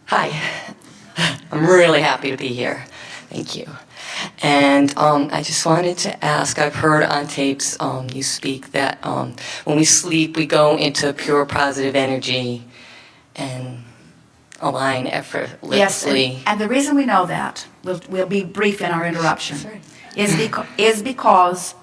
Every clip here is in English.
Hi, I'm really happy to be here. Thank you. And I just wanted to ask, I've heard on tapes you speak that when we sleep, we go into pure positive energy and align effortlessly. Yes, and the reason we know that, we'll be brief in our interruption, Sorry. is because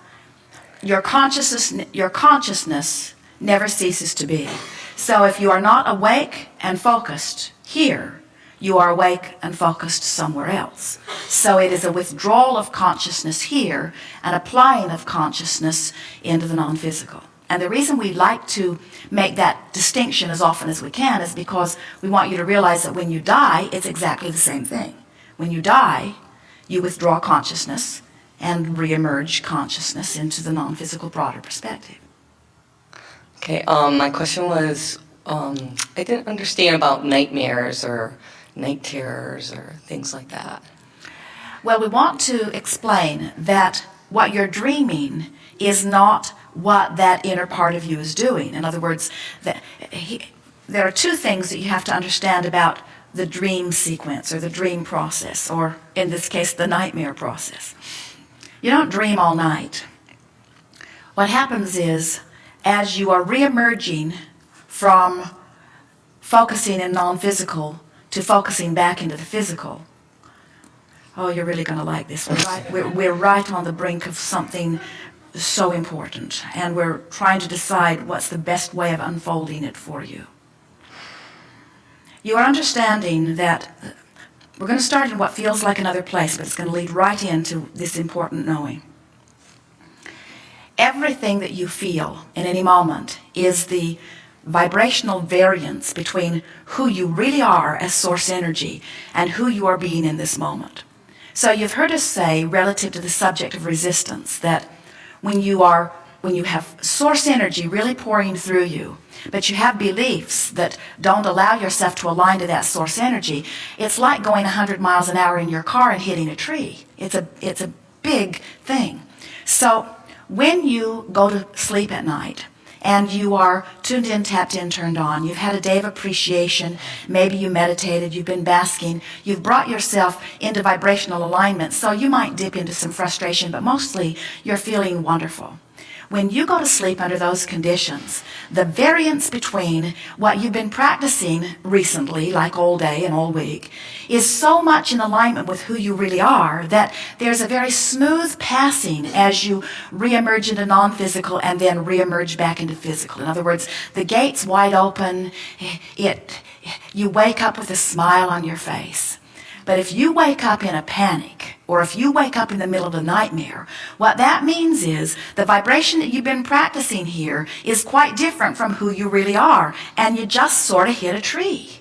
your consciousness never ceases to be. So if you are not awake and focused here, you are awake and focused somewhere else. So it is a withdrawal of consciousness here and applying of consciousness into the non-physical. And the reason we like to make that distinction as often as we can is because we want you to realize that when you die, it's exactly the same thing. When you die, you withdraw consciousness and re-emerge consciousness into the non-physical broader perspective. Okay, my question was, I didn't understand about nightmares or night terrors or things like that. Well, we want to explain that what you're dreaming is not what that inner part of you is doing. In other words, there are two things that you have to understand about the dream sequence or the dream process, or in this case, the nightmare process. You don't dream all night. What happens is, as you are re-emerging from focusing in non-physical to focusing back into the physical, oh, you're really going to like this. We're right on the brink of something so important, and we're trying to decide what's the best way of unfolding it for you. You are understanding that we're going to start in what feels like another place, but it's going to lead right into this important knowing. Everything that you feel in any moment is the vibrational variance between who you really are as source energy and who you are being in this moment. So you've heard us say, relative to the subject of resistance, that when you have source energy really pouring through you, but you have beliefs that don't allow yourself to align to that source energy, it's like going 100 miles an hour in your car and hitting a tree. It's a big thing. So when you go to sleep at night and you are tuned in, tapped in, turned on, you've had a day of appreciation, maybe you meditated, you've been basking, you've brought yourself into vibrational alignment, so you might dip into some frustration, but mostly you're feeling wonderful. When you go to sleep under those conditions, the variance between what you've been practicing recently, like all day and all week, is so much in alignment with who you really are that there's a very smooth passing as you re-emerge into non-physical and then re-emerge back into physical. In other words, the gate's wide open, you wake up with a smile on your face. But if you wake up in a panic, or if you wake up in the middle of a nightmare, what that means is the vibration that you've been practicing here is quite different from who you really are, and you just sort of hit a tree.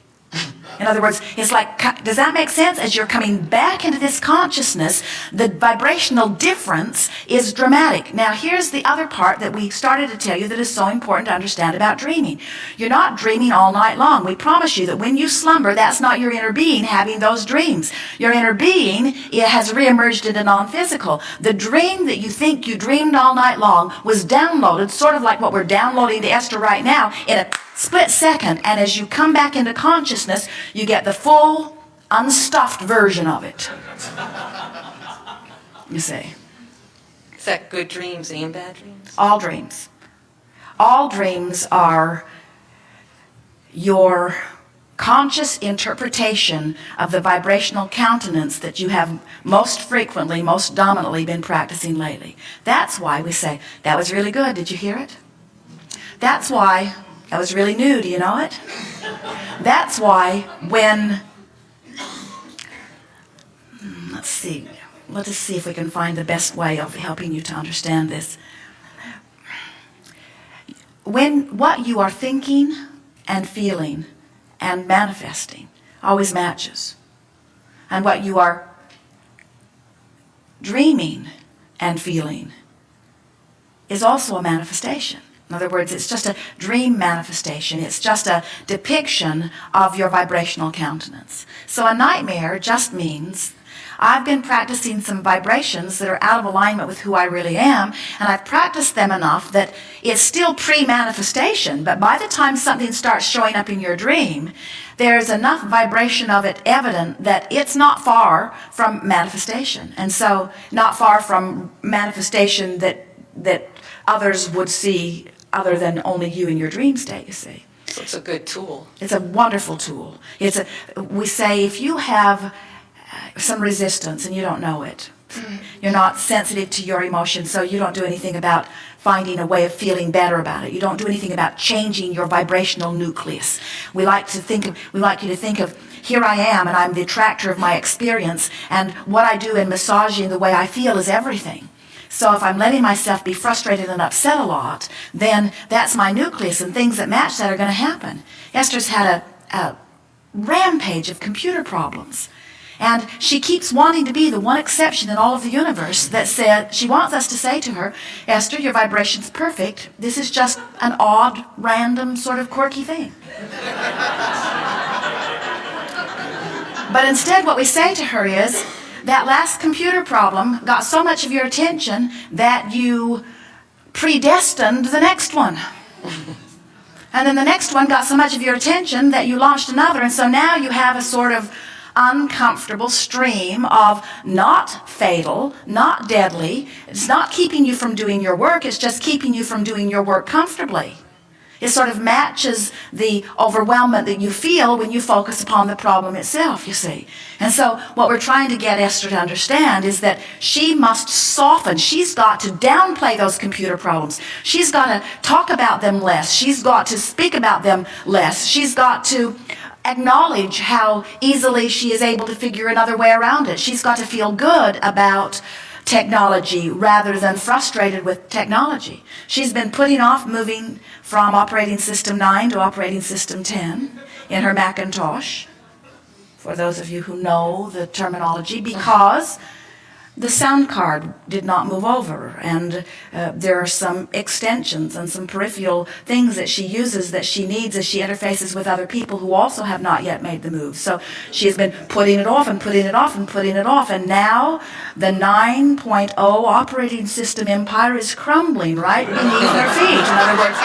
In other words, it's like, does that make sense? As you're coming back into this consciousness, the vibrational difference is dramatic. Now, here's the other part that we started to tell you that is so important to understand about dreaming. You're not dreaming all night long. We promise you that when you slumber, that's not your inner being having those dreams. Your inner being, it has reemerged into non-physical. The dream that you think you dreamed all night long was downloaded, sort of like what we're downloading to Esther right now, in a split second, and as you come back into consciousness, you get the full, unstuffed version of it. You see. Is that good dreams and bad dreams? All dreams. All dreams are your conscious interpretation of the vibrational countenance that you have most frequently, most dominantly been practicing lately. That's why we say, that was really good, did you hear it? That's why that was really new, do you know it? That's why when, let's see if we can find the best way of helping you to understand this. When what you are thinking and feeling and manifesting always matches, and what you are dreaming and feeling is also a manifestation. In other words, it's just a dream manifestation. It's just a depiction of your vibrational countenance. So a nightmare just means I've been practicing some vibrations that are out of alignment with who I really am, and I've practiced them enough that it's still pre-manifestation, but by the time something starts showing up in your dream, there's enough vibration of it evident that it's not far from manifestation. And so not far from manifestation that others would see other than only you in your dream state, you see. So it's a good tool. It's a wonderful tool. We say if you have some resistance and you don't know it, you're not sensitive to your emotions, so you don't do anything about finding a way of feeling better about it. You don't do anything about changing your vibrational nucleus. We like you to think of, here I am, and I'm the attractor of my experience, and what I do in massaging the way I feel is everything. So if I'm letting myself be frustrated and upset a lot, then that's my nucleus, and things that match that are going to happen. Esther's had a rampage of computer problems. And she keeps wanting to be the one exception in all of the universe that said, she wants us to say to her, Esther, your vibration's perfect. This is just an odd, random, sort of quirky thing. But instead what we say to her is, that last computer problem got so much of your attention that you predestined the next one. And then the next one got so much of your attention that you launched another, and so now you have a sort of uncomfortable stream of not fatal, not deadly. It's not keeping you from doing your work, it's just keeping you from doing your work comfortably. It sort of matches the overwhelmment that you feel when you focus upon the problem itself, you see. And so what we're trying to get Esther to understand is that she must soften. She's got to downplay those computer problems. She's got to talk about them less. She's got to speak about them less. She's got to acknowledge how easily she is able to figure another way around it. She's got to feel good about technology rather than frustrated with technology. She's been putting off moving from operating system 9 to operating system 10 in her Macintosh, for those of you who know the terminology, because the sound card did not move over, and there are some extensions and some peripheral things that she uses that she needs as she interfaces with other people who also have not yet made the move. So she has been putting it off and putting it off and putting it off, and now the 9.0 operating system empire is crumbling right beneath her feet. In other words,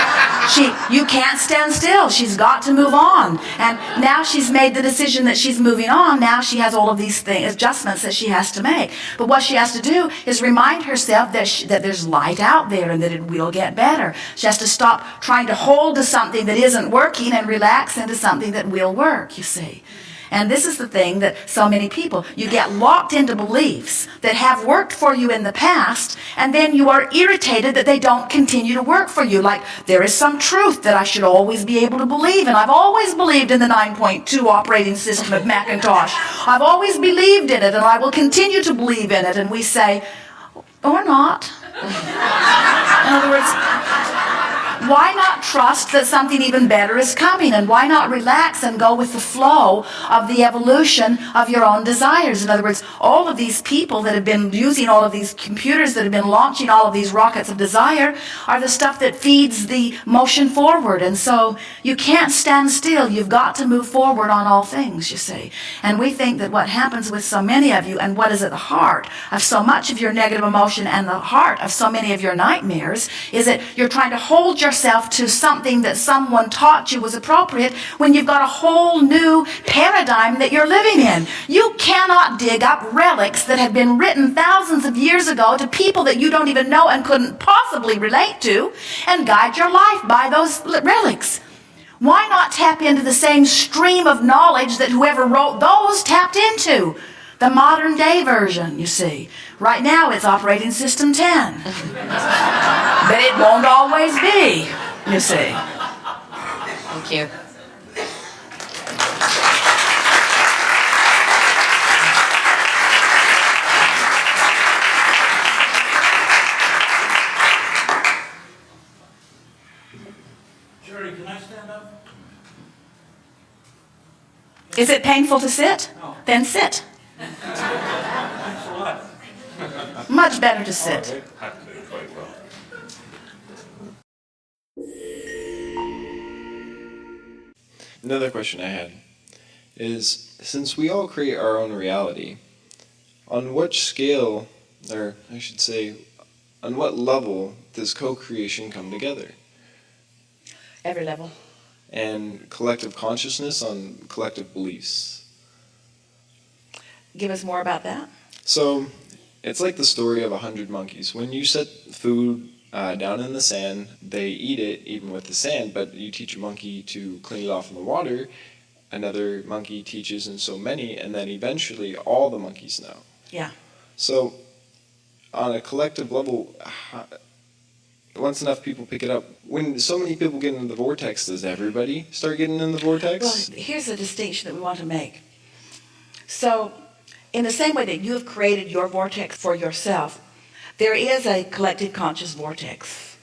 you can't stand still. She's got to move on. And now she's made the decision that she's moving on. Now she has all of these adjustments that she has to make. But what she has to do is remind herself that there's light out there and that it will get better. She has to stop trying to hold to something that isn't working and relax into something that will work, you see. And this is the thing that so many people, you get locked into beliefs that have worked for you in the past, and then you are irritated that they don't continue to work for you. Like, there is some truth that I should always be able to believe, and I've always believed in the 9.2 operating system of Macintosh. I've always believed in it, and I will continue to believe in it. And we say, or not. In other words, why not trust that something even better is coming? And why not relax and go with the flow of the evolution of your own desires? In other words, all of these people that have been using all of these computers, that have been launching all of these rockets of desire, are the stuff that feeds the motion forward. And so you can't stand still. You've got to move forward on all things, you see. And we think that what happens with so many of you, and what is at the heart of so much of your negative emotion and the heart of so many of your nightmares, is that you're trying to hold yourself to something that someone taught you was appropriate when you've got a whole new paradigm that you're living in. You cannot dig up relics that have been written thousands of years ago to people that you don't even know and couldn't possibly relate to and guide your life by those relics. Why not tap into the same stream of knowledge that whoever wrote those tapped into? The modern day version, you see. Right now it's operating system 10. But it won't always be, you see. Thank you. Jerry, can I stand up? Is it painful to sit? No. Then sit. Thanks a lot. Much better to sit. Did quite well. Another question I had is, since we all create our own reality, On which scale, or I should say, on what level does co-creation come together? Every level. And collective consciousness on collective beliefs. Give us more about that. So, it's like the story of 100 monkeys. When you set food down in the sand, they eat it even with the sand, but you teach a monkey to clean it off in the water, another monkey teaches, and so many, and then eventually all the monkeys know. Yeah. So, on a collective level, once enough people pick it up, when so many people get into the vortex, does everybody start getting in the vortex? Well, here's a distinction that we want to make. So, in the same way that you have created your vortex for yourself, there is a collective conscious vortex.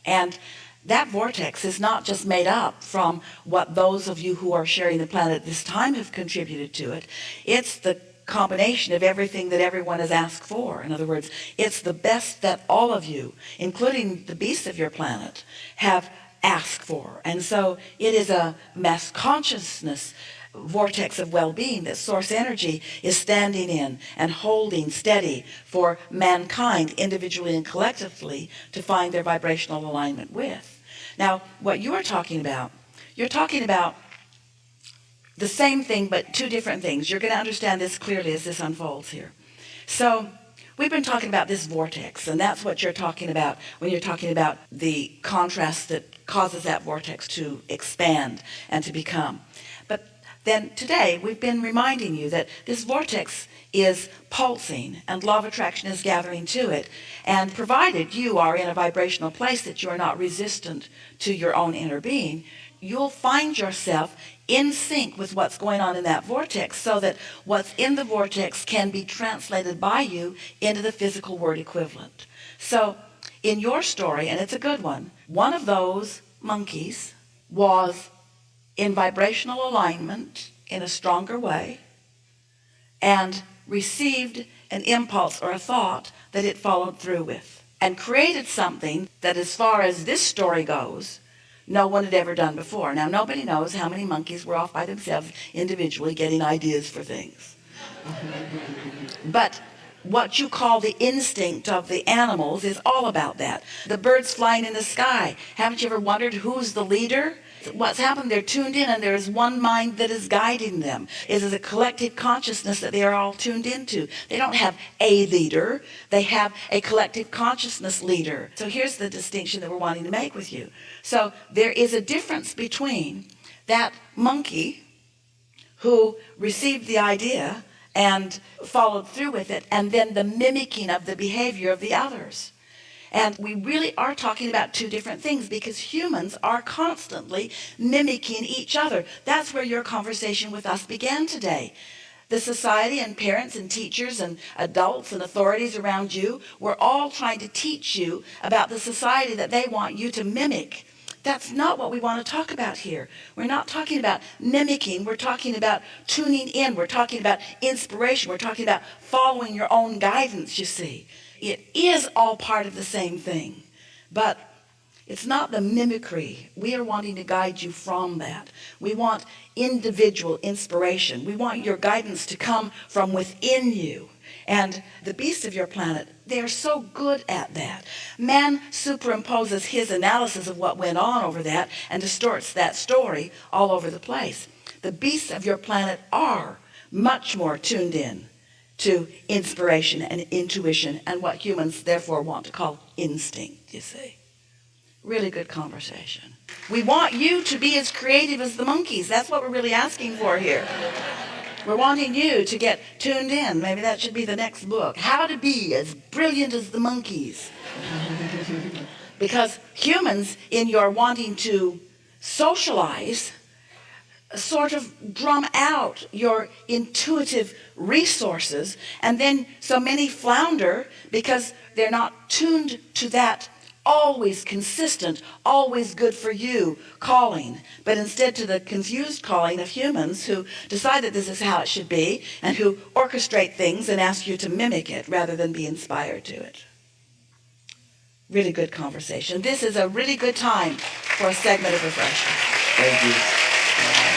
And that vortex is not just made up from what those of you who are sharing the planet at this time have contributed to it. It's the combination of everything that everyone has asked for. In other words, it's the best that all of you, including the beasts of your planet, have asked for. And so it is a mass consciousness vortex of well-being that source energy is standing in and holding steady for mankind individually and collectively to find their vibrational alignment with. Now, what you are talking about, you're talking about the same thing, but two different things. You're going to understand this clearly as this unfolds here. So we've been talking about this vortex, and that's what you're talking about when you're talking about the contrast that causes that vortex to expand and to become. But then today we've been reminding you that this vortex is pulsing and law of attraction is gathering to it. And provided you are in a vibrational place that you are not resistant to your own inner being, you'll find yourself in sync with what's going on in that vortex so that what's in the vortex can be translated by you into the physical word equivalent. So in your story, and it's a good one of those monkeys was in vibrational alignment in a stronger way and received an impulse or a thought that it followed through with and created something that, as far as this story goes, no one had ever done before. Now, nobody knows how many monkeys were off by themselves individually getting ideas for things. But what you call the instinct of the animals is all about that. The birds flying in the sky. Haven't you ever wondered who's the leader? What's happened? They're tuned in and there is one mind that is guiding them. It is a collective consciousness that they are all tuned into. They don't have a leader. They have a collective consciousness leader. So here's the distinction that we're wanting to make with you. So there is a difference between that monkey who received the idea and followed through with it, and then the mimicking of the behavior of the others. And we really are talking about two different things because humans are constantly mimicking each other. That's where your conversation with us began today. The society and parents and teachers and adults and authorities around you were all trying to teach you about the society that they want you to mimic. That's not what we want to talk about here. We're not talking about mimicking. We're talking about tuning in. We're talking about inspiration. We're talking about following your own guidance, you see. It is all part of the same thing. But it's not the mimicry. We are wanting to guide you from that. We want individual inspiration. We want your guidance to come from within you. And the beasts of your planet, they are so good at that. Man superimposes his analysis of what went on over that and distorts that story all over the place. The beasts of your planet are much more tuned in to inspiration and intuition and what humans therefore want to call instinct, you see. Really good conversation. We want you to be as creative as the monkeys. That's what we're really asking for here. We're wanting you to get tuned in. Maybe that should be the next book. How to be as brilliant as the monkeys. Because humans, in your wanting to socialize, sort of drum out your intuitive resources, and then so many flounder because they're not tuned to that always consistent, always good for you calling, but instead to the confused calling of humans who decide that this is how it should be and who orchestrate things and ask you to mimic it rather than be inspired to it. Really good conversation. This is a really good time for a segment of refreshment. Thank you.